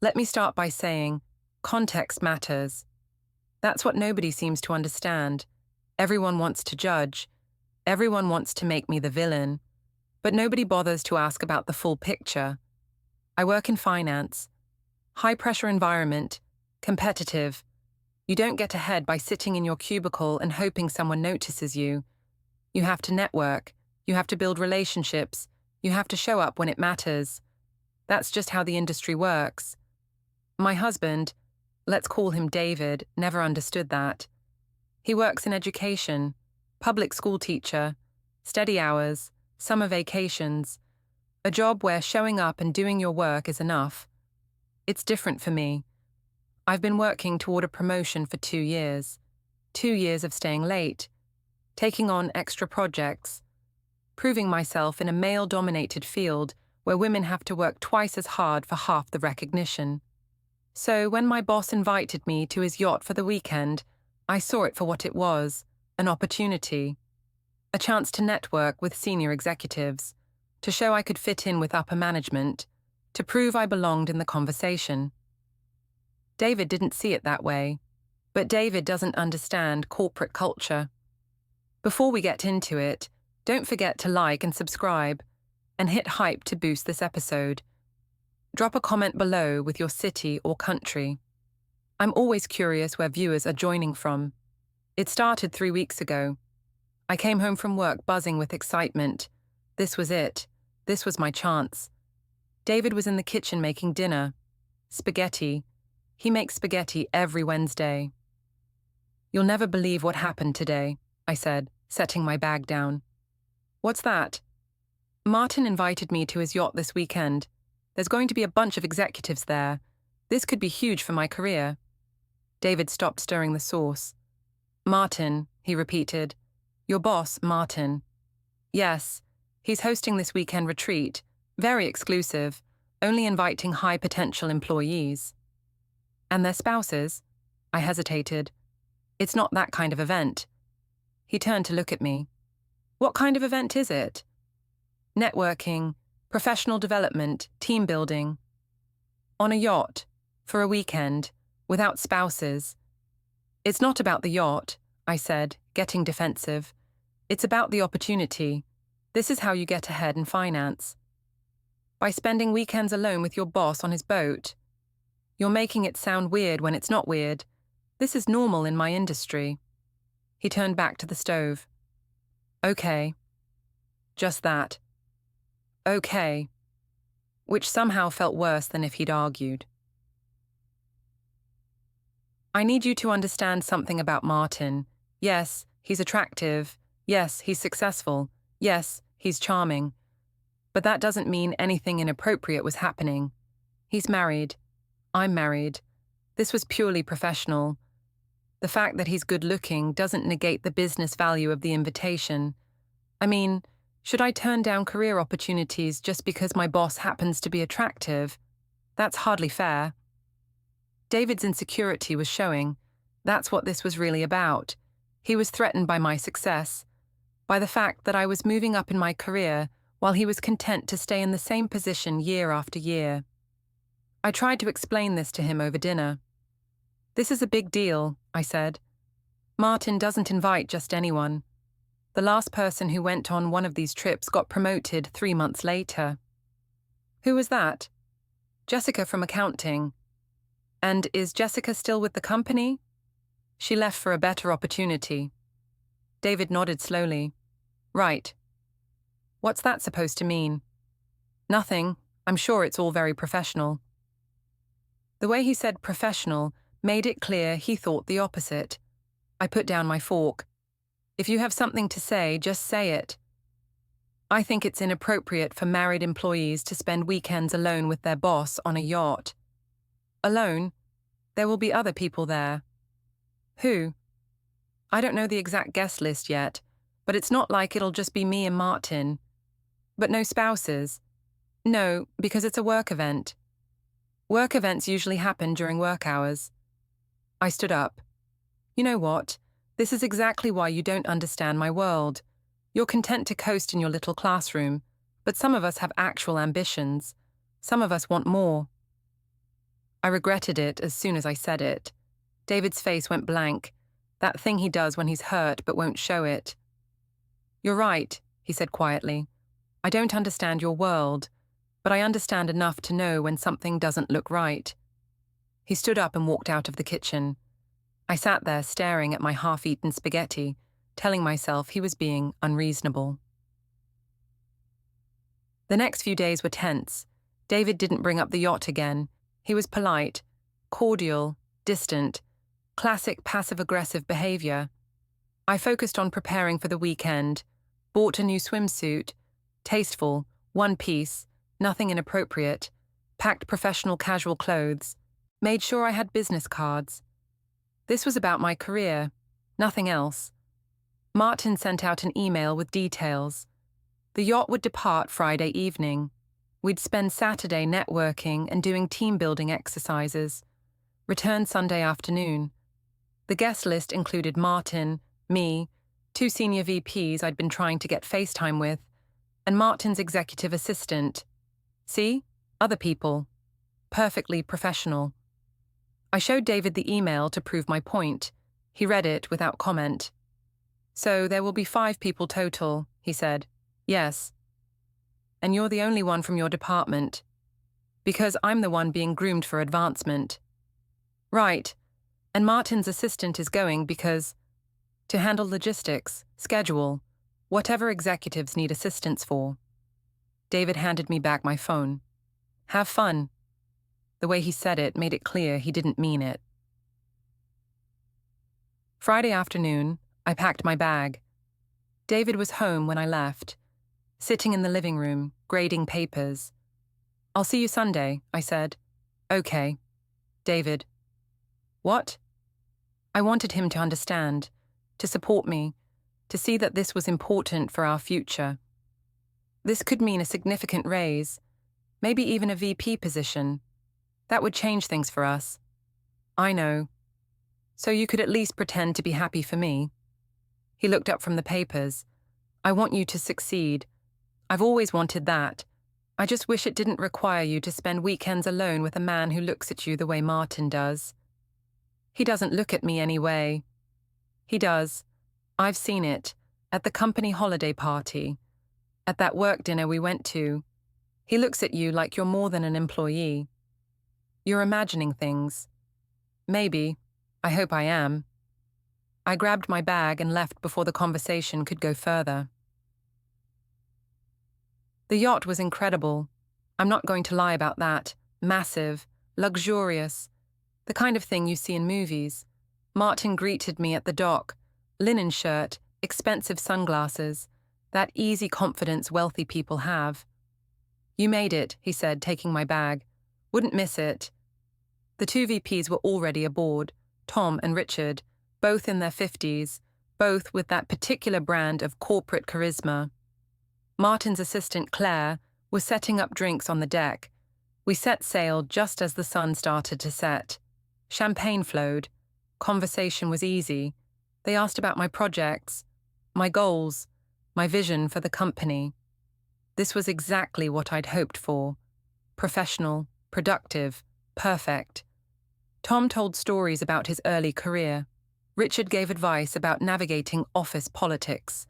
Let me start by saying, context matters. That's what nobody seems to understand. Everyone wants to judge. Everyone wants to make me the villain. But nobody bothers to ask about the full picture. I work in finance. High-pressure environment. Competitive. You don't get ahead by sitting in your cubicle and hoping someone notices you. You have to network. You have to build relationships. You have to show up when it matters. That's just how the industry works. My husband, let's call him David, never understood that. He works in education, public school teacher, steady hours, summer vacations, a job where showing up and doing your work is enough. It's different for me. I've been working toward a promotion for 2 years. 2 years of staying late, taking on extra projects, proving myself in a male-dominated field where women have to work twice as hard for half the recognition. So when my boss invited me to his yacht for the weekend, I saw it for what it was, an opportunity. A chance to network with senior executives, to show I could fit in with upper management, to prove I belonged in the conversation. David didn't see it that way, but David doesn't understand corporate culture. Before we get into it, don't forget to like and subscribe, and hit hype to boost this episode. Drop a comment below with your city or country. I'm always curious where viewers are joining from. It started 3 weeks ago. I came home from work buzzing with excitement. This was it. This was my chance. David was in the kitchen making dinner. Spaghetti. He makes spaghetti every Wednesday. You'll never believe what happened today, I said, setting my bag down. What's that? Martin invited me to his yacht this weekend. There's going to be a bunch of executives there. This could be huge for my career. David stopped stirring the sauce. Martin, he repeated. Your boss, Martin. Yes, he's hosting this weekend retreat. Very exclusive, only inviting high-potential employees. And their spouses? I hesitated. It's not that kind of event. He turned to look at me. What kind of event is it? Networking, professional development, team building. On a yacht, for a weekend, without spouses. It's not about the yacht, I said, getting defensive. It's about the opportunity. This is how you get ahead in finance. By spending weekends alone with your boss on his boat. You're making it sound weird when it's not weird. This is normal in my industry. He turned back to the stove. Okay. Just that. Okay. Which somehow felt worse than if he'd argued. I need you to understand something about Martin. Yes, he's attractive. Yes, he's successful. Yes, he's charming. But that doesn't mean anything inappropriate was happening. He's married. I'm married. This was purely professional. The fact that he's good-looking doesn't negate the business value of the invitation. I mean, should I turn down career opportunities just because my boss happens to be attractive? That's hardly fair. David's insecurity was showing. That's what this was really about. He was threatened by my success, by the fact that I was moving up in my career while he was content to stay in the same position year after year. I tried to explain this to him over dinner. This is a big deal, I said. Martin doesn't invite just anyone. The last person who went on one of these trips got promoted 3 months later. Who was that? Jessica from accounting. And is Jessica still with the company? She left for a better opportunity. David nodded slowly. Right. What's that supposed to mean? Nothing. I'm sure it's all very professional. The way he said professional made it clear he thought the opposite. I put down my fork. If you have something to say, just say it. I think it's inappropriate for married employees to spend weekends alone with their boss on a yacht. Alone? There will be other people there. Who? I don't know the exact guest list yet, but it's not like it'll just be me and Martin. But no spouses. No, because it's a work event. Work events usually happen during work hours. I stood up. You know what? This is exactly why you don't understand my world. You're content to coast in your little classroom, but some of us have actual ambitions. Some of us want more. I regretted it as soon as I said it. David's face went blank, that thing he does when he's hurt but won't show it. "You're right," he said quietly. "I don't understand your world, but I understand enough to know when something doesn't look right." He stood up and walked out of the kitchen. I sat there staring at my half-eaten spaghetti, telling myself he was being unreasonable. The next few days were tense. David didn't bring up the yacht again. He was polite, cordial, distant, classic passive-aggressive behavior. I focused on preparing for the weekend, bought a new swimsuit, tasteful, one piece, nothing inappropriate, packed professional casual clothes, made sure I had business cards. This was about my career, nothing else. Martin sent out an email with details. The yacht would depart Friday evening. We'd spend Saturday networking and doing team-building exercises. Return Sunday afternoon. The guest list included Martin, me, 2 senior VPs I'd been trying to get FaceTime with, and Martin's executive assistant. See? Other people. Perfectly professional. I showed David the email to prove my point. He read it without comment. "So there will be 5 people total," he said. "Yes. And you're the only one from your department. Because I'm the one being groomed for advancement." "Right. And Martin's assistant is going because to handle logistics, schedule, whatever executives need assistance for." David handed me back my phone. "Have fun." The way he said it made it clear he didn't mean it. Friday afternoon, I packed my bag. David was home when I left, sitting in the living room, grading papers. "I'll see you Sunday," I said. "Okay." David. "What?" I wanted him to understand, to support me, to see that this was important for our future. This could mean a significant raise, maybe even a VP position. That would change things for us. "I know. So you could at least pretend to be happy for me." He looked up from the papers. "I want you to succeed. I've always wanted that. I just wish it didn't require you to spend weekends alone with a man who looks at you the way Martin does." "He doesn't look at me anyway." "He does. I've seen it. At the company holiday party. At that work dinner we went to. He looks at you like you're more than an employee. You're imagining things." "Maybe. I hope I am." I grabbed my bag and left before the conversation could go further. The yacht was incredible. I'm not going to lie about that. Massive, luxurious, the kind of thing you see in movies. Martin greeted me at the dock, linen shirt, expensive sunglasses, that easy confidence wealthy people have. "You made it," he said, taking my bag. "Wouldn't miss it." The 2 VPs were already aboard, Tom and Richard, both in their 50s, both with that particular brand of corporate charisma. Martin's assistant, Claire, was setting up drinks on the deck. We set sail just as the sun started to set. Champagne flowed. Conversation was easy. They asked about my projects, my goals, my vision for the company. This was exactly what I'd hoped for. Professional, productive, perfect. Tom told stories about his early career. Richard gave advice about navigating office politics.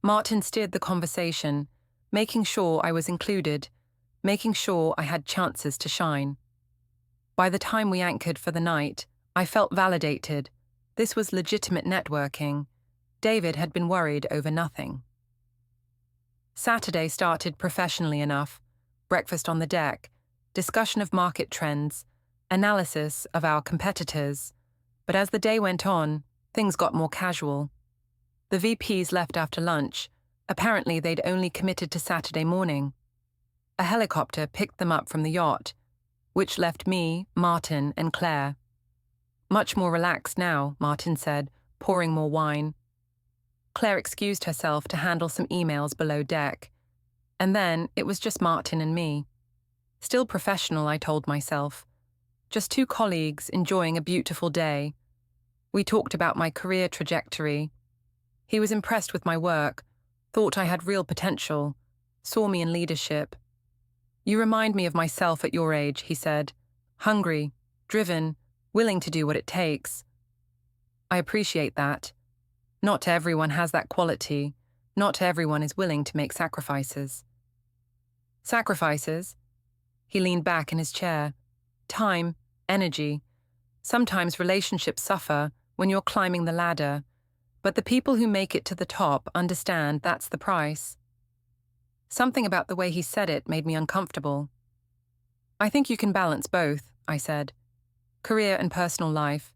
Martin steered the conversation, making sure I was included, making sure I had chances to shine. By the time we anchored for the night, I felt validated. This was legitimate networking. David had been worried over nothing. Saturday started professionally enough. Breakfast on the deck, discussion of market trends, analysis of our competitors. But as the day went on, things got more casual. The VPs left after lunch. Apparently they'd only committed to Saturday morning. A helicopter picked them up from the yacht, which left me, Martin, and Claire. "Much more relaxed now," Martin said, pouring more wine. Claire excused herself to handle some emails below deck. And then it was just Martin and me. Still professional, I told myself. Just 2 colleagues enjoying a beautiful day. We talked about my career trajectory. He was impressed with my work, thought I had real potential, saw me in leadership. "You remind me of myself at your age," he said. "Hungry, driven, willing to do what it takes. I appreciate that. Not everyone has that quality. Not everyone is willing to make sacrifices. Sacrifices? He leaned back in his chair. Time, energy. Sometimes relationships suffer when you're climbing the ladder, but the people who make it to the top understand that's the price. Something about the way he said it made me uncomfortable. I think you can balance both, I said. Career and personal life.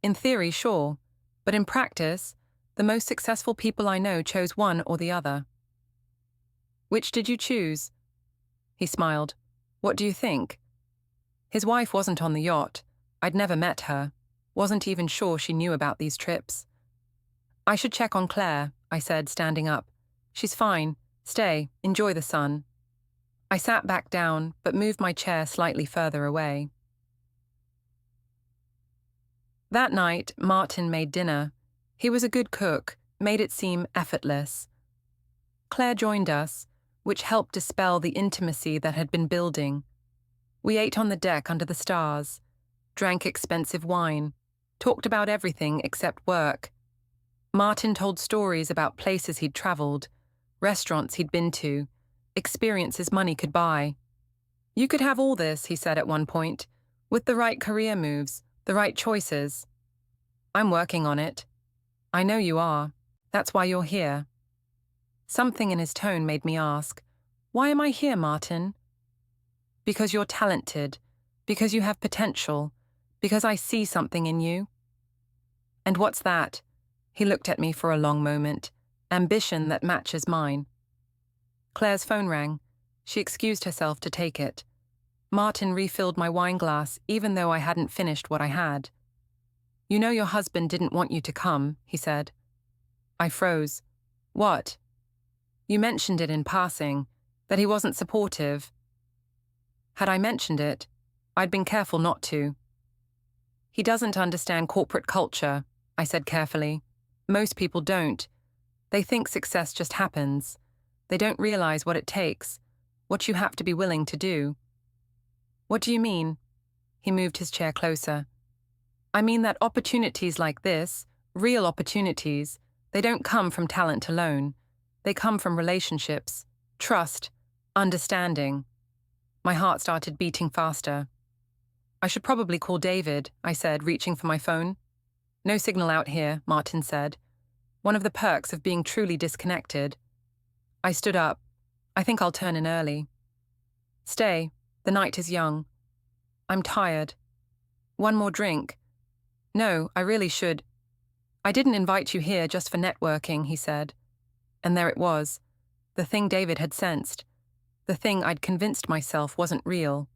In theory, sure, but in practice, the most successful people I know chose one or the other. Which did you choose? He smiled. What do you think? His wife wasn't on the yacht. I'd never met her. Wasn't even sure she knew about these trips. I should check on Claire, I said, standing up. She's fine. Stay, enjoy the sun. I sat back down, but moved my chair slightly further away. That night, Martin made dinner. He was a good cook, made it seem effortless. Claire joined us, which helped dispel the intimacy that had been building. We ate on the deck under the stars, drank expensive wine, talked about everything except work. Martin told stories about places he'd traveled, restaurants he'd been to, experiences money could buy. You could have all this, he said at one point, with the right career moves, the right choices. I'm working on it. I know you are. That's why you're here. Something in his tone made me ask, why am I here, Martin? Because you're talented, because you have potential, because I see something in you. And what's that? He looked at me for a long moment. Ambition that matches mine. Claire's phone rang. She excused herself to take it. Martin refilled my wine glass even though I hadn't finished what I had. You know your husband didn't want you to come, he said. I froze. What? You mentioned it in passing, that he wasn't supportive. Had I mentioned it, I'd been careful not to. He doesn't understand corporate culture, I said carefully. Most people don't. They think success just happens. They don't realize what it takes, what you have to be willing to do. What do you mean? He moved his chair closer. I mean that opportunities like this, real opportunities, they don't come from talent alone. They come from relationships, trust, understanding. My heart started beating faster. I should probably call David, I said, reaching for my phone. No signal out here, Martin said. One of the perks of being truly disconnected. I stood up. I think I'll turn in early. Stay. The night is young. I'm tired. One more drink. No, I really should. I didn't invite you here just for networking, he said. And there it was. The thing David had sensed. The thing I'd convinced myself wasn't real.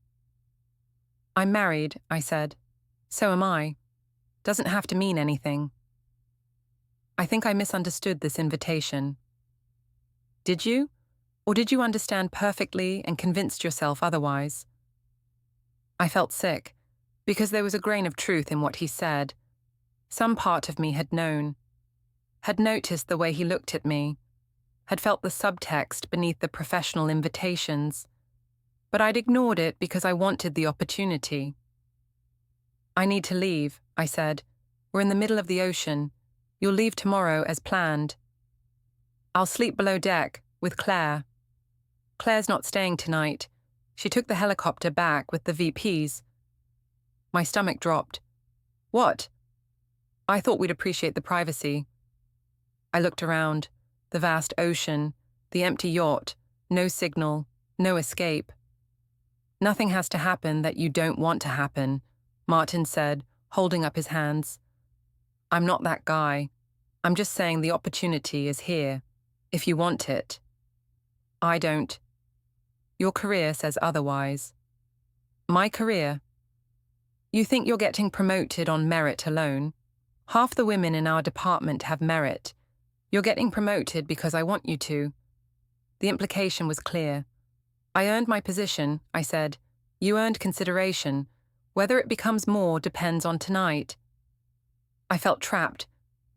I'm married, I said. So am I. Doesn't have to mean anything. I think I misunderstood this invitation. Did you? Or did you understand perfectly and convinced yourself otherwise? I felt sick, because there was a grain of truth in what he said. Some part of me had known, had noticed the way he looked at me, had felt the subtext beneath the professional invitations, but I'd ignored it because I wanted the opportunity. I need to leave, I said. We're in the middle of the ocean. You'll leave tomorrow as planned. I'll sleep below deck, with Claire. Claire's not staying tonight. She took the helicopter back with the VPs. My stomach dropped. What? I thought we'd appreciate the privacy. I looked around. The vast ocean, the empty yacht, no signal, no escape. Nothing has to happen that you don't want to happen, Martin said, holding up his hands. I'm not that guy. I'm just saying the opportunity is here, if you want it. I don't. Your career says otherwise. My career? You think you're getting promoted on merit alone? Half the women in our department have merit. You're getting promoted because I want you to. The implication was clear. I earned my position, I said. You earned consideration. Whether it becomes more depends on tonight. I felt trapped,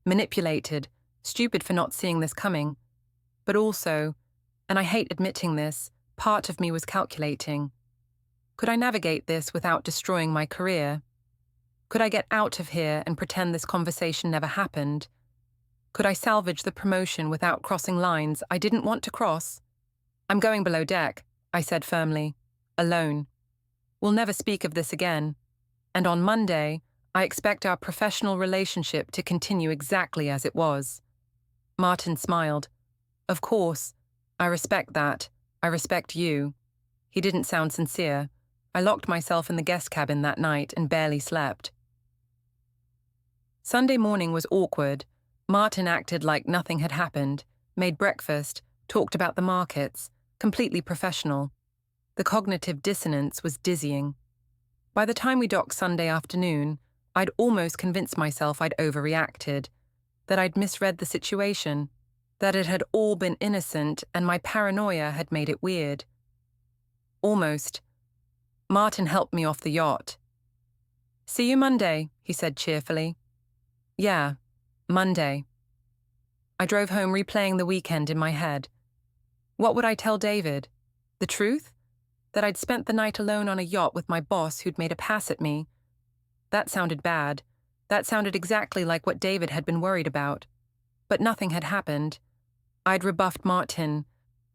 manipulated, stupid for not seeing this coming. But also, and I hate admitting this, part of me was calculating. Could I navigate this without destroying my career? Could I get out of here and pretend this conversation never happened? Could I salvage the promotion without crossing lines I didn't want to cross? I'm going below deck, I said firmly. Alone. We'll never speak of this again. And on Monday, I expect our professional relationship to continue exactly as it was. Martin smiled. Of course. I respect that. I respect you. He didn't sound sincere. I locked myself in the guest cabin that night and barely slept. Sunday morning was awkward. Martin acted like nothing had happened, made breakfast, talked about the markets, completely professional. The cognitive dissonance was dizzying. By the time we docked Sunday afternoon, I'd almost convinced myself I'd overreacted, that I'd misread the situation, that it had all been innocent and my paranoia had made it weird. Almost. Martin helped me off the yacht. See you Monday, he said cheerfully. Yeah, Monday. I drove home replaying the weekend in my head. What would I tell David? The truth? That I'd spent the night alone on a yacht with my boss who'd made a pass at me. That sounded bad. That sounded exactly like what David had been worried about. But nothing had happened. I'd rebuffed Martin.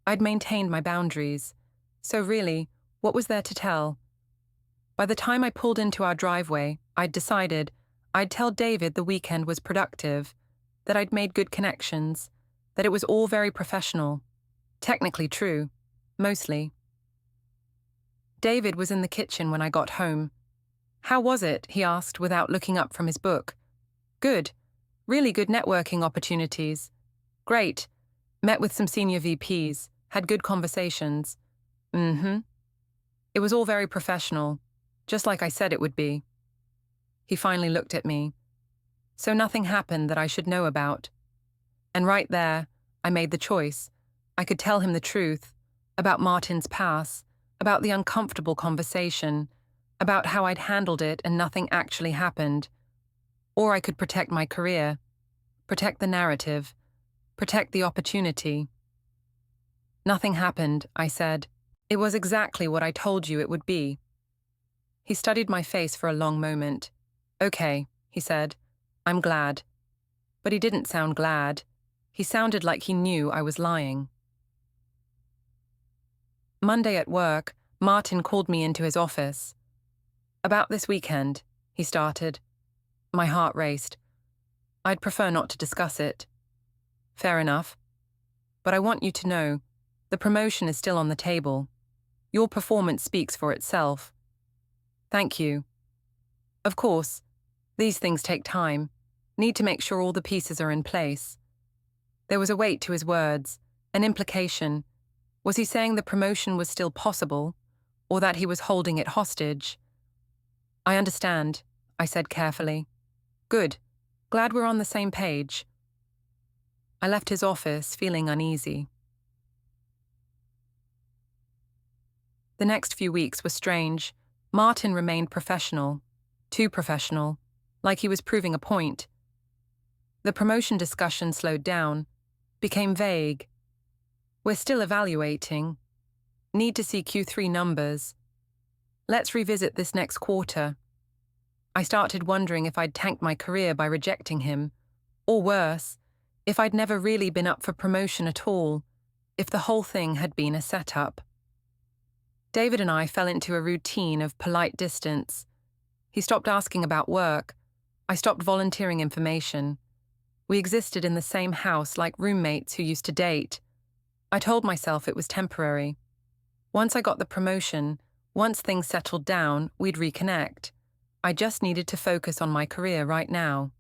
I'd maintained my boundaries. So really, what was there to tell? By the time I pulled into our driveway, I'd decided I'd tell David the weekend was productive, that I'd made good connections, that it was all very professional. Technically true. Mostly. David was in the kitchen when I got home. How was it? He asked without looking up from his book. Good. Really good networking opportunities. Great. Met with some senior VPs. Had good conversations. It was all very professional, just like I said it would be. He finally looked at me. So nothing happened that I should know about. And right there, I made the choice. I could tell him the truth, about Martin's pass, about the uncomfortable conversation, about how I'd handled it and nothing actually happened. Or I could protect my career, protect the narrative, protect the opportunity. Nothing happened, I said. It was exactly what I told you it would be. He studied my face for a long moment. Okay, he said. I'm glad. But he didn't sound glad. He sounded like he knew I was lying. Monday at work, Martin called me into his office. About this weekend, he started. My heart raced. I'd prefer not to discuss it. Fair enough. But I want you to know, the promotion is still on the table. Your performance speaks for itself. Thank you. Of course, these things take time. Need to make sure all the pieces are in place. There was a weight to his words, an implication. Was he saying the promotion was still possible, or that he was holding it hostage? I understand, I said carefully. Good. Glad we're on the same page. I left his office feeling uneasy. The next few weeks were strange. Martin remained professional, too professional, like he was proving a point. The promotion discussion slowed down, became vague. We're still evaluating. Need to see Q3 numbers. Let's revisit this next quarter. I started wondering if I'd tanked my career by rejecting him, or worse, if I'd never really been up for promotion at all, if the whole thing had been a setup. David and I fell into a routine of polite distance. He stopped asking about work. I stopped volunteering information. We existed in the same house like roommates who used to date. I told myself it was temporary. Once I got the promotion, once things settled down, we'd reconnect. I just needed to focus on my career right now.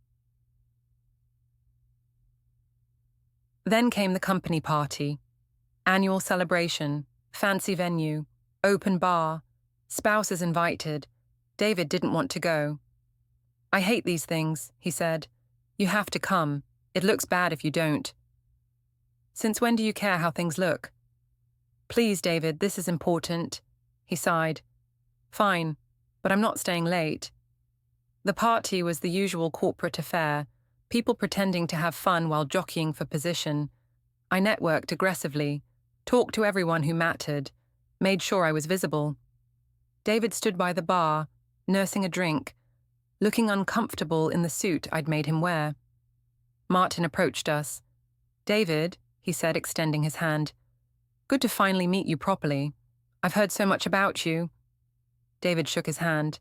Then came the company party. Annual celebration, fancy venue, open bar, spouses invited. David didn't want to go. I hate these things, he said. You have to come. It looks bad if you don't. Since when do you care how things look? Please, David, this is important, he sighed. Fine, but I'm not staying late. The party was the usual corporate affair, people pretending to have fun while jockeying for position. I networked aggressively, talked to everyone who mattered, made sure I was visible. David stood by the bar, nursing a drink, looking uncomfortable in the suit I'd made him wear. Martin approached us. "David," he said, extending his hand. "Good to finally meet you properly. I've heard so much about you." David shook his hand.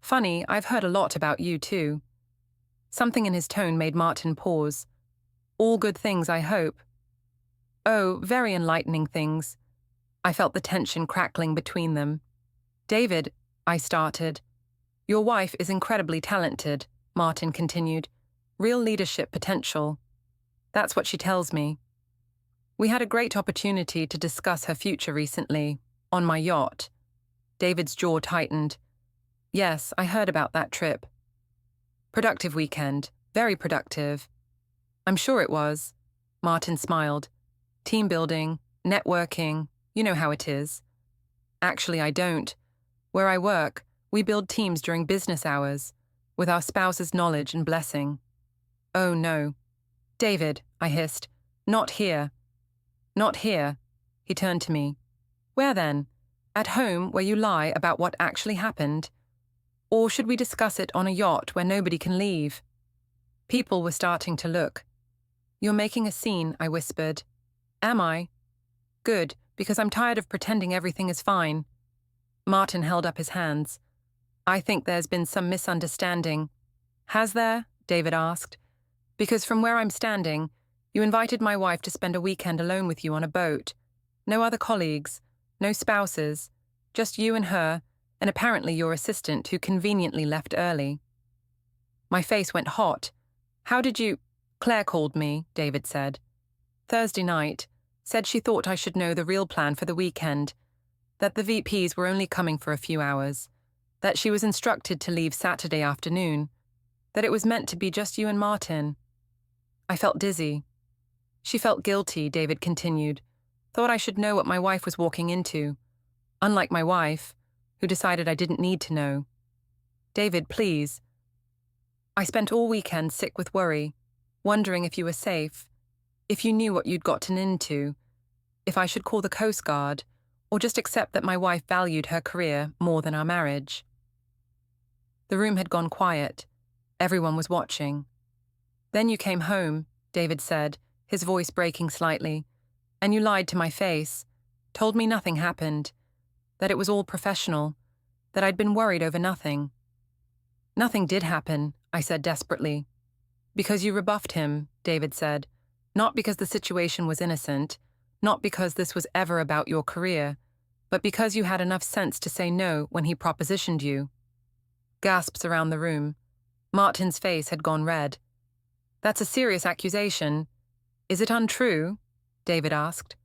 "Funny, I've heard a lot about you too." Something in his tone made Martin pause. "All good things, I hope." "Oh, very enlightening things." I felt the tension crackling between them. "David," I started. "Your wife is incredibly talented," Martin continued. "Real leadership potential. That's what she tells me. We had a great opportunity to discuss her future recently, on my yacht." David's jaw tightened. "Yes, I heard about that trip." "Productive weekend. Very productive." "I'm sure it was." Martin smiled. "Team building, networking, you know how it is." "Actually, I don't. Where I work, we build teams during business hours, with our spouse's knowledge and blessing." "Oh, no." "David," I hissed. "Not here." "Not here." He turned to me. "Where then? At home, where you lie about what actually happened? Or should we discuss it on a yacht where nobody can leave?" People were starting to look. "You're making a scene," I whispered. "Am I?" "Good, because I'm tired of pretending everything is fine." Martin held up his hands. "I think there's been some misunderstanding." "Has there?" David asked. "Because from where I'm standing, you invited my wife to spend a weekend alone with you on a boat. No other colleagues, no spouses, just you and her, and apparently your assistant who conveniently left early." My face went hot. "How did you—" "Claire called me," David said. "Thursday night. Said she thought I should know the real plan for the weekend, that the VPs were only coming for a few hours, that she was instructed to leave Saturday afternoon, that it was meant to be just you and Martin." I felt dizzy. "She felt guilty," David continued. "Thought I should know what my wife was walking into. Unlike my wife, who decided I didn't need to know." "David, please." "I spent all weekend sick with worry, wondering if you were safe, if you knew what you'd gotten into, if I should call the Coast Guard, or just accept that my wife valued her career more than our marriage." The room had gone quiet. Everyone was watching. "Then you came home," David said, his voice breaking slightly, "and you lied to my face, told me nothing happened, that it was all professional, that I'd been worried over nothing." "Nothing did happen," I said desperately. "Because you rebuffed him," David said. "Not because the situation was innocent, not because this was ever about your career, but because you had enough sense to say no when he propositioned you." Gasps around the room. Martin's face had gone red. "That's a serious accusation. Is it untrue?" David asked.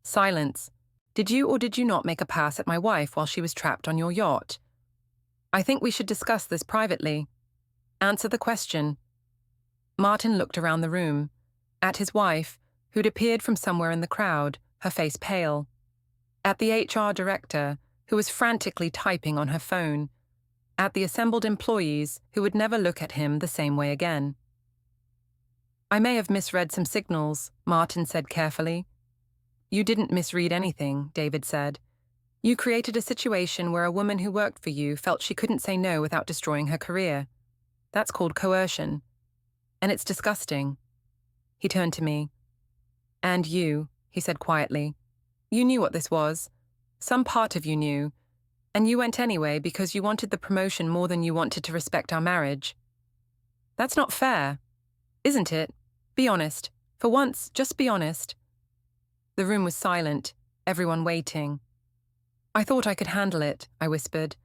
Silence. "Did you or did you not make a pass at my wife while she was trapped on your yacht?" "I think we should discuss this privately." "Answer the question." Martin looked around the room, at his wife, who'd appeared from somewhere in the crowd, her face pale, at the HR director, who was frantically typing on her phone, at the assembled employees who would never look at him the same way again. "I may have misread some signals," Martin said carefully. "You didn't misread anything," David said. "You created a situation where a woman who worked for you felt she couldn't say no without destroying her career. That's called coercion. And it's disgusting." He turned to me. "And you," he said quietly. "You knew what this was. Some part of you knew. And you went anyway because you wanted the promotion more than you wanted to respect our marriage. That's not fair. Isn't it? Be honest. For once, just be honest." The room was silent, everyone waiting. "I thought I could handle it," I whispered.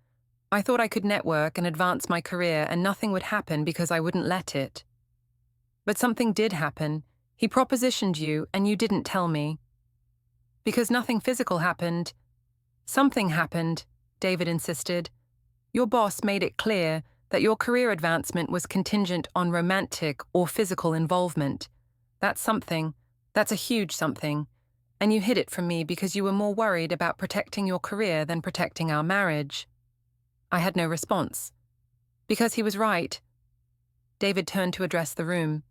"I thought I could network and advance my career and nothing would happen because I wouldn't let it. But something did happen. He propositioned you and you didn't tell me." "Because nothing physical happened." "Something happened," David insisted. "Your boss made it clear that your career advancement was contingent on romantic or physical involvement. That's something. That's a huge something. And you hid it from me because you were more worried about protecting your career than protecting our marriage." I had no response. Because he was right. David turned to address the room.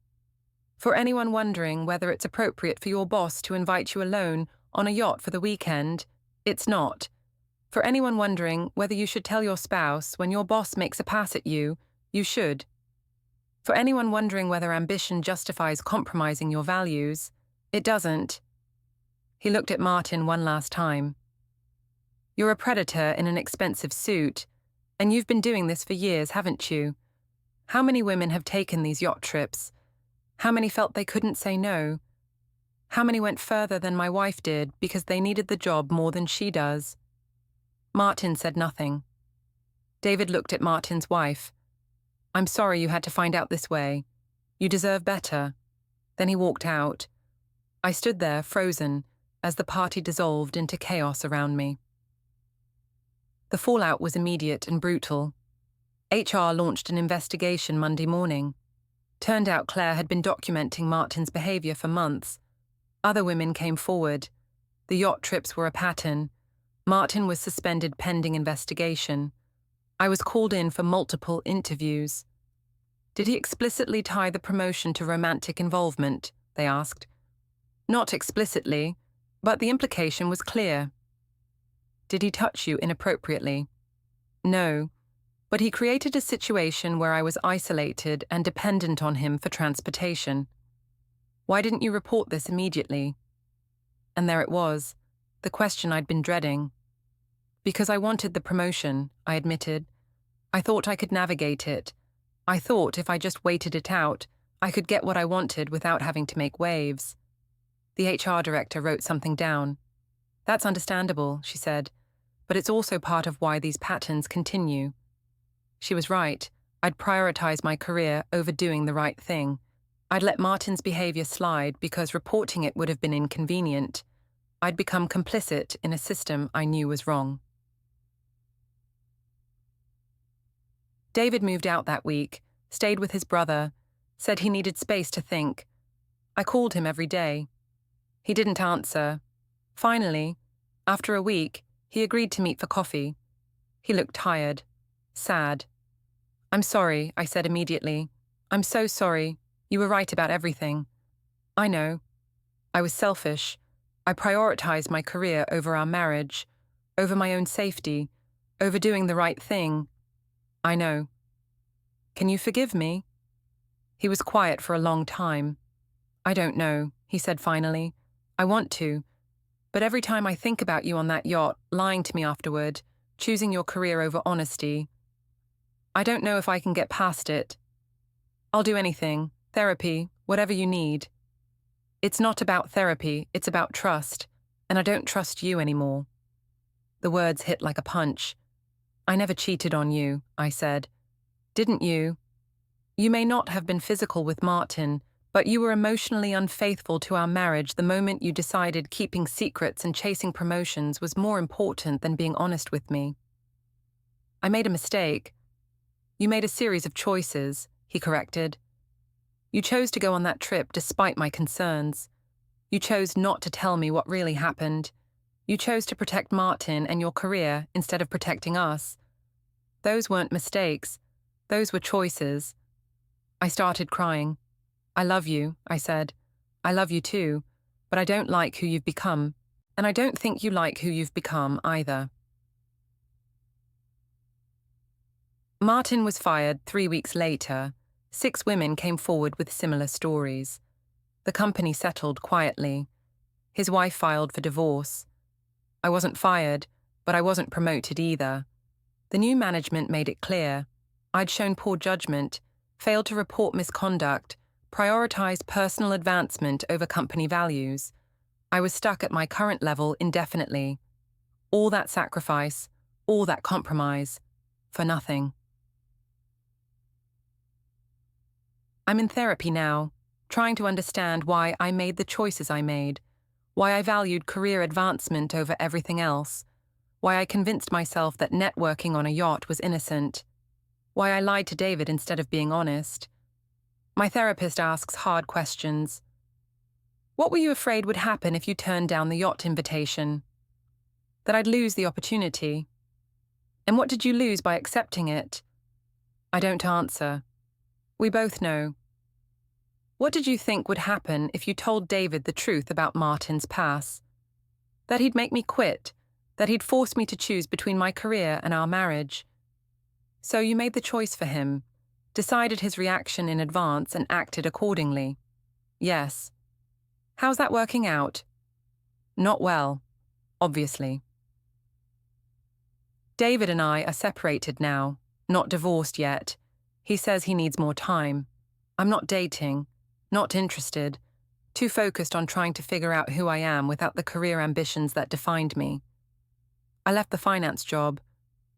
"For anyone wondering whether it's appropriate for your boss to invite you alone on a yacht for the weekend, it's not. For anyone wondering whether you should tell your spouse when your boss makes a pass at you, you should. For anyone wondering whether ambition justifies compromising your values, it doesn't. He looked at Martin one last time. You're a predator in an expensive suit, and you've been doing this for years, haven't you? How many women have taken these yacht trips? How many felt they couldn't say no? How many went further than my wife did because they needed the job more than she does? Martin said nothing. David looked at Martin's wife. I'm sorry you had to find out this way. You deserve better. Then he walked out. I stood there, frozen, as the party dissolved into chaos around me. The fallout was immediate and brutal. HR launched an investigation Monday morning. Turned out Claire had been documenting Martin's behavior for months. Other women came forward. The yacht trips were a pattern. Martin was suspended pending investigation. I was called in for multiple interviews. Did he explicitly tie the promotion to romantic involvement? They asked. Not explicitly, but the implication was clear. Did he touch you inappropriately? No, but he created a situation where I was isolated and dependent on him for transportation. Why didn't you report this immediately? And there it was, the question I'd been dreading. Because I wanted the promotion, I admitted. I thought I could navigate it. I thought if I just waited it out, I could get what I wanted without having to make waves. The HR director wrote something down. That's understandable, she said, but it's also part of why these patterns continue. She was right. I'd prioritize my career over doing the right thing. I'd let Martin's behavior slide because reporting it would have been inconvenient. I'd become complicit in a system I knew was wrong. David moved out that week, stayed with his brother, said he needed space to think. I called him every day. He didn't answer. Finally, after a week, he agreed to meet for coffee. He looked tired, sad. I'm sorry, I said immediately. I'm so sorry. You were right about everything. I know. I was selfish. I prioritized my career over our marriage, over my own safety, over doing the right thing. I know. Can you forgive me? He was quiet for a long time. I don't know, he said finally. I want to. But every time I think about you on that yacht, lying to me afterward, choosing your career over honesty, I don't know if I can get past it. I'll do anything, therapy, whatever you need. It's not about therapy, it's about trust, and I don't trust you anymore. The words hit like a punch. I never cheated on you, I said. Didn't you? You may not have been physical with Martin, but you were emotionally unfaithful to our marriage the moment you decided keeping secrets and chasing promotions was more important than being honest with me. I made a mistake. You made a series of choices, he corrected. You chose to go on that trip despite my concerns. You chose not to tell me what really happened. You chose to protect Martin and your career instead of protecting us. Those weren't mistakes. Those were choices. I started crying. I love you, I said. I love you too, but I don't like who you've become, and I don't think you like who you've become either. Martin was fired 3 weeks later. 6 women came forward with similar stories. The company settled quietly. His wife filed for divorce. I wasn't fired, but I wasn't promoted either. The new management made it clear. I'd shown poor judgment, failed to report misconduct, prioritized personal advancement over company values. I was stuck at my current level indefinitely. All that sacrifice, all that compromise, for nothing. I'm in therapy now, trying to understand why I made the choices I made, why I valued career advancement over everything else, why I convinced myself that networking on a yacht was innocent, why I lied to David instead of being honest. My therapist asks hard questions. What were you afraid would happen if you turned down the yacht invitation? That I'd lose the opportunity. And what did you lose by accepting it? I don't answer. We both know. What did you think would happen if you told David the truth about Martin's pass? That he'd make me quit, that he'd forced me to choose between my career and our marriage. So you made the choice for him, decided his reaction in advance and acted accordingly. Yes. How's that working out? Not well, obviously. David and I are separated now, not divorced yet. He says he needs more time. I'm not dating, not interested, too focused on trying to figure out who I am without the career ambitions that defined me. I left the finance job,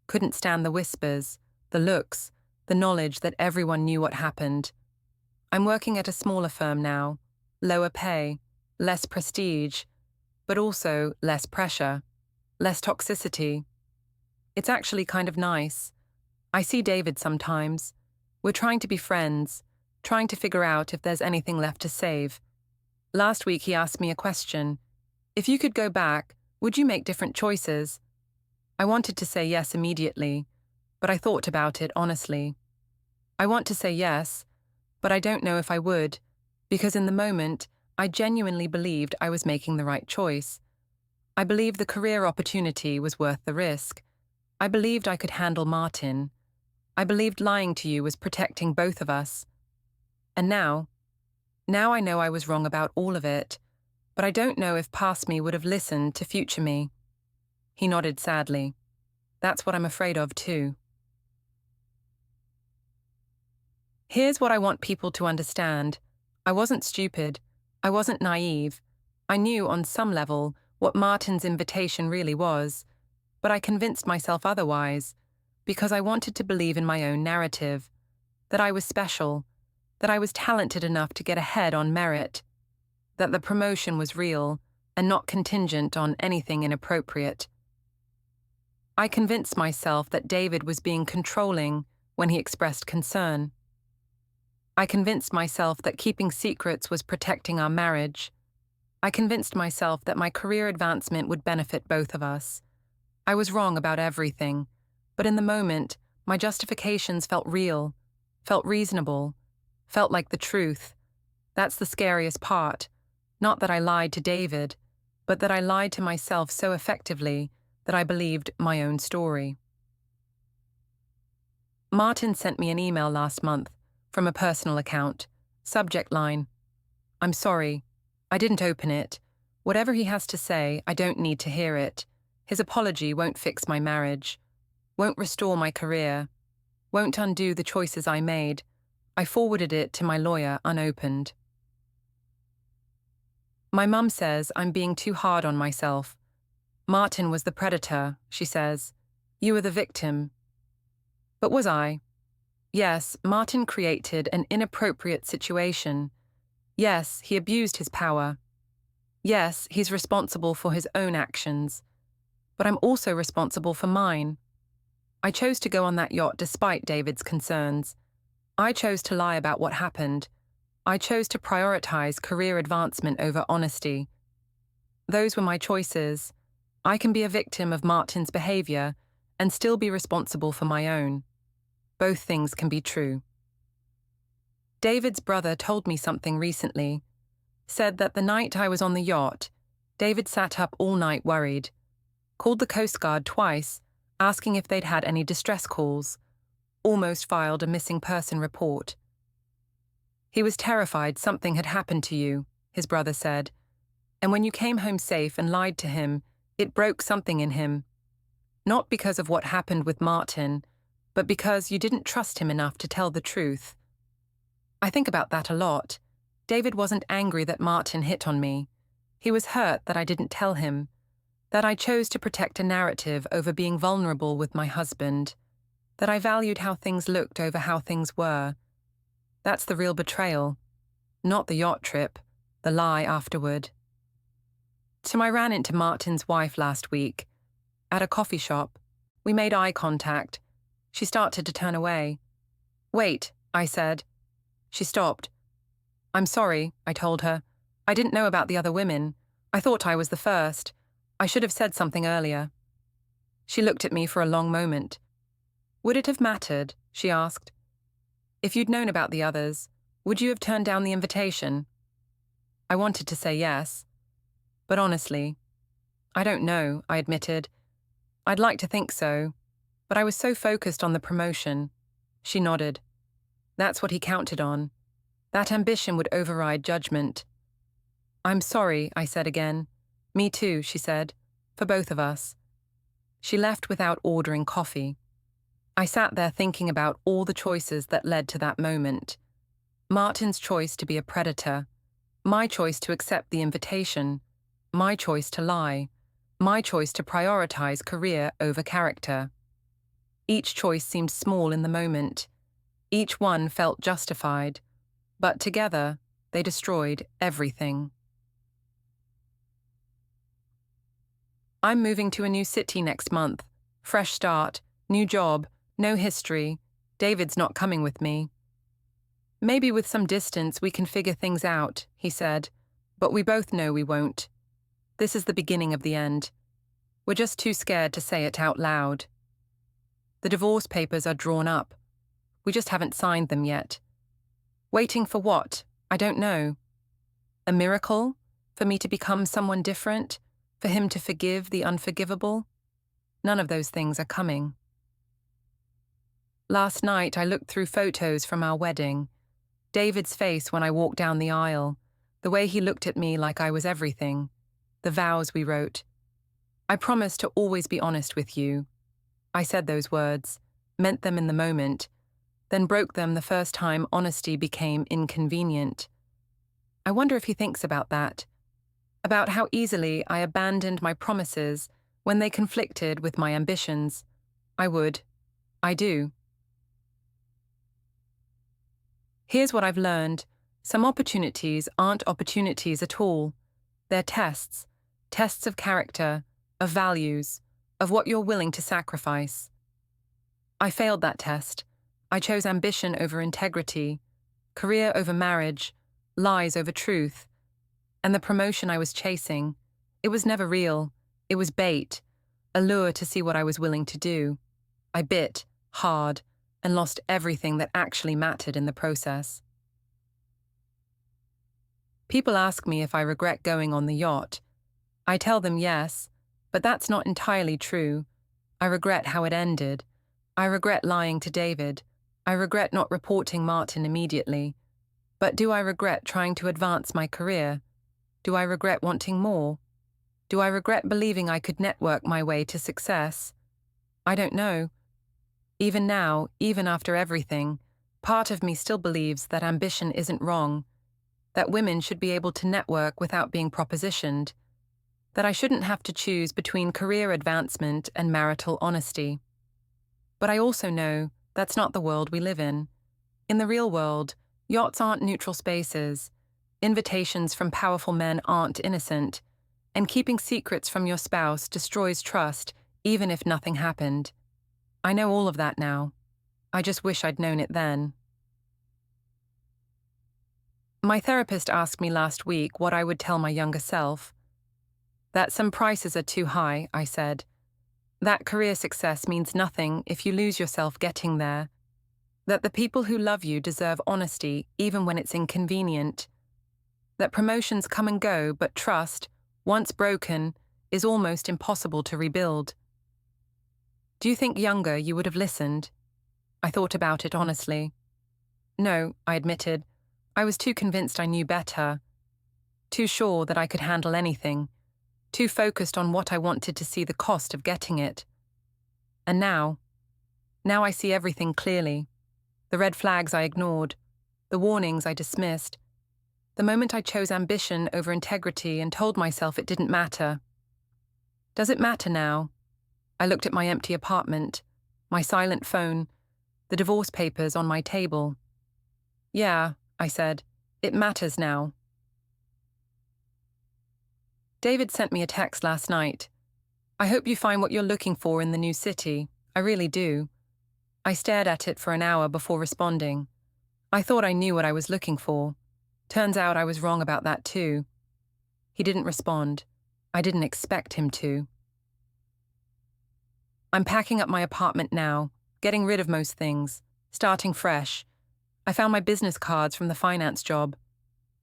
couldn't stand the whispers, the looks, the knowledge that everyone knew what happened. I'm working at a smaller firm now, lower pay, less prestige, but also less pressure, less toxicity. It's actually kind of nice. I see David sometimes. We're trying to be friends, trying to figure out if there's anything left to save. Last week he asked me a question. If you could go back, would you make different choices? I wanted to say yes immediately, but I thought about it honestly. I want to say yes, but I don't know if I would, because in the moment, I genuinely believed I was making the right choice. I believed the career opportunity was worth the risk. I believed I could handle Martin. I believed lying to you was protecting both of us. And now I know I was wrong about all of it, but I don't know if past me would have listened to future me. He nodded sadly. That's what I'm afraid of too. Here's what I want people to understand. I wasn't stupid. I wasn't naive. I knew on some level what Martin's invitation really was, but I convinced myself otherwise, because I wanted to believe in my own narrative, that I was special, that I was talented enough to get ahead on merit, that the promotion was real and not contingent on anything inappropriate. I convinced myself that David was being controlling when he expressed concern. I convinced myself that keeping secrets was protecting our marriage. I convinced myself that my career advancement would benefit both of us. I was wrong about everything, but in the moment, my justifications felt real, felt reasonable, felt like the truth. That's the scariest part. Not that I lied to David, but that I lied to myself so effectively that I believed my own story. Martin sent me an email last month from a personal account. Subject line: I'm sorry. I didn't open it. Whatever he has to say, I don't need to hear it. His apology won't fix my marriage, won't restore my career, won't undo the choices I made. I forwarded it to my lawyer unopened. My mum says I'm being too hard on myself. Martin was the predator, she says. You were the victim. But was I? Yes, Martin created an inappropriate situation. Yes, he abused his power. Yes, he's responsible for his own actions. But I'm also responsible for mine. I chose to go on that yacht despite David's concerns. I chose to lie about what happened. I chose to prioritize career advancement over honesty. Those were my choices. I can be a victim of Martin's behavior and still be responsible for my own. Both things can be true. David's brother told me something recently. Said that the night I was on the yacht, David sat up all night worried. Called the Coast Guard twice, asking if they'd had any distress calls. Almost filed a missing person report. He was terrified something had happened to you, his brother said. And when you came home safe and lied to him, it broke something in him. Not because of what happened with Martin, but because you didn't trust him enough to tell the truth. I think about that a lot. David wasn't angry that Martin hit on me. He was hurt that I didn't tell him, that I chose to protect a narrative over being vulnerable with my husband, that I valued how things looked over how things were. That's the real betrayal, not the yacht trip, the lie afterward. So I ran into Martin's wife last week. At a coffee shop. We made eye contact. She started to turn away. Wait, I said. She stopped. I'm sorry, I told her. I didn't know about the other women. I thought I was the first. I should have said something earlier. She looked at me for a long moment. Would it have mattered? She asked. If you'd known about the others, would you have turned down the invitation? I wanted to say yes. But honestly, I don't know, I admitted. I'd like to think so, but I was so focused on the promotion. She nodded. That's what he counted on. That ambition would override judgment. I'm sorry, I said again. Me too, she said. For both of us. She left without ordering coffee. I sat there thinking about all the choices that led to that moment. Martin's choice to be a predator. My choice to accept the invitation. My choice to lie. My choice to prioritize career over character. Each choice seemed small in the moment. Each one felt justified. But together, they destroyed everything. I'm moving to a new city next month. Fresh start, new job, no history. David's not coming with me. Maybe with some distance we can figure things out, he said, but we both know we won't. This is the beginning of the end. We're just too scared to say it out loud. The divorce papers are drawn up. We just haven't signed them yet. Waiting for what? I don't know. A miracle? For me to become someone different? For him to forgive the unforgivable? None of those things are coming. Last night I looked through photos from our wedding. David's face when I walked down the aisle, the way he looked at me like I was everything, the vows we wrote. I promised to always be honest with you. I said those words, meant them in the moment, then broke them the first time honesty became inconvenient. I wonder if he thinks about that, about how easily I abandoned my promises when they conflicted with my ambitions. I do. Here's what I've learned. Some opportunities aren't opportunities at all. They're tests of character, of values, of what you're willing to sacrifice. I failed that test. I chose ambition over integrity, career over marriage, lies over truth. And the promotion I was chasing, it was never real. It was bait, a lure to see what I was willing to do. I bit hard and lost everything that actually mattered in the process. People ask me if I regret going on the yacht. I tell them yes, but that's not entirely true. I regret how it ended. I regret lying to David. I regret not reporting Martin immediately. But do I regret trying to advance my career? Do I regret wanting more? Do I regret believing I could network my way to success? I don't know. Even now, even after everything, part of me still believes that ambition isn't wrong, that women should be able to network without being propositioned, that I shouldn't have to choose between career advancement and marital honesty. But I also know that's not the world we live in. In the real world, yachts aren't neutral spaces, invitations from powerful men aren't innocent, and keeping secrets from your spouse destroys trust even if nothing happened. I know all of that now. I just wish I'd known it then. My therapist asked me last week what I would tell my younger self. That some prices are too high, I said. That career success means nothing if you lose yourself getting there. That the people who love you deserve honesty even when it's inconvenient. That promotions come and go, but trust, once broken, is almost impossible to rebuild. Do you think younger you would have listened? I thought about it honestly. No, I admitted. I was too convinced I knew better. Too sure that I could handle anything. Too focused on what I wanted to see the cost of getting it. And now I see everything clearly. The red flags I ignored. The warnings I dismissed. The moment I chose ambition over integrity and told myself it didn't matter. Does it matter now? I looked at my empty apartment, my silent phone, the divorce papers on my table. Yeah, I said, it matters now. David sent me a text last night. I hope you find what you're looking for in the new city. I really do. I stared at it for an hour before responding. I thought I knew what I was looking for. Turns out I was wrong about that too. He didn't respond. I didn't expect him to. I'm packing up my apartment now, getting rid of most things, starting fresh. I found my business cards from the finance job,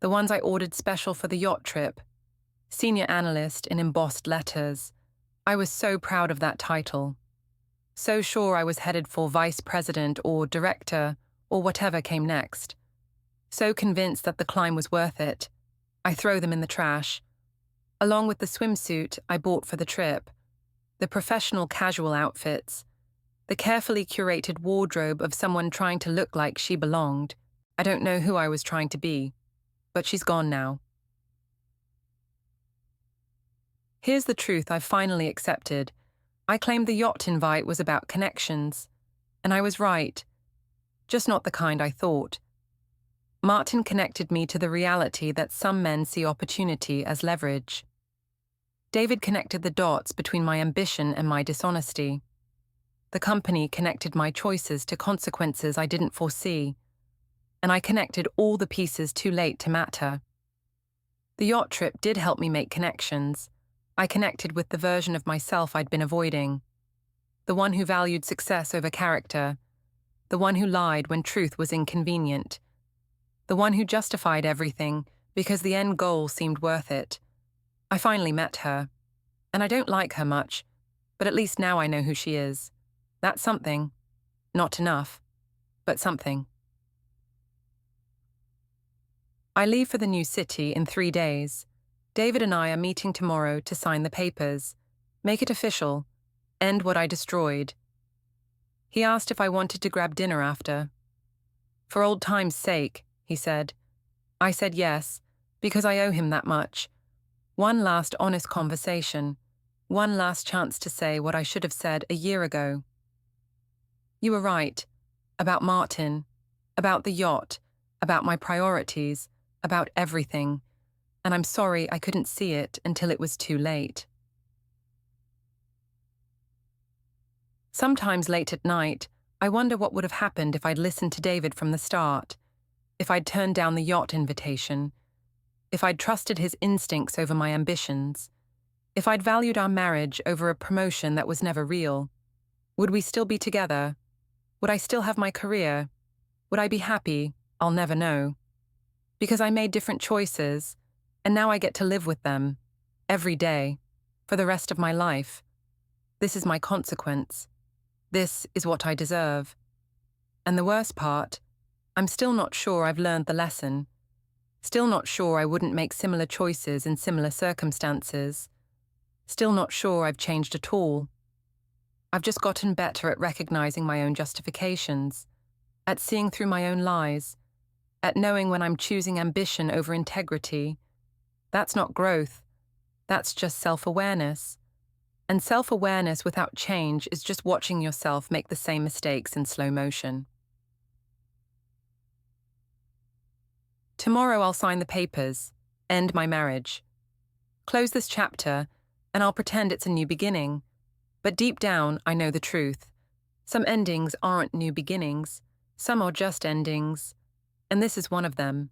the ones I ordered special for the yacht trip. Senior analyst in embossed letters. I was so proud of that title. So sure I was headed for vice president or director or whatever came next. So convinced that the climb was worth it, I throw them in the trash, along with the swimsuit I bought for the trip, the professional casual outfits, the carefully curated wardrobe of someone trying to look like she belonged. I don't know who I was trying to be, but she's gone now. Here's the truth I've finally accepted. I claimed the yacht invite was about connections, and I was right, just not the kind I thought. Martin connected me to the reality that some men see opportunity as leverage. David connected the dots between my ambition and my dishonesty. The company connected my choices to consequences I didn't foresee, and I connected all the pieces too late to matter. The yacht trip did help me make connections. I connected with the version of myself I'd been avoiding, the one who valued success over character, the one who lied when truth was inconvenient, the one who justified everything because the end goal seemed worth it. I finally met her, and I don't like her much, but at least now I know who she is. That's something. Not enough, but something. I leave for the new city in 3 days. David and I are meeting tomorrow to sign the papers, make it official, end what I destroyed. He asked if I wanted to grab dinner after. For old time's sake, he said. I said yes, because I owe him that much. One last honest conversation, one last chance to say what I should have said a year ago. You were right, about Martin, about the yacht, about my priorities, about everything, and I'm sorry I couldn't see it until it was too late. Sometimes late at night, I wonder what would have happened if I'd listened to David from the start, if I'd turned down the yacht invitation, if I'd trusted his instincts over my ambitions, if I'd valued our marriage over a promotion that was never real. Would we still be together? Would I still have my career? Would I be happy? I'll never know. Because I made different choices, and now I get to live with them, every day, for the rest of my life. This is my consequence. This is what I deserve. And the worst part, I'm still not sure I've learned the lesson. Still not sure I wouldn't make similar choices in similar circumstances. Still not sure I've changed at all. I've just gotten better at recognizing my own justifications, at seeing through my own lies, at knowing when I'm choosing ambition over integrity. That's not growth. That's just self-awareness. And self-awareness without change is just watching yourself make the same mistakes in slow motion. Tomorrow I'll sign the papers, end my marriage. Close this chapter, and I'll pretend it's a new beginning. But deep down, I know the truth. Some endings aren't new beginnings. Some are just endings. And this is one of them.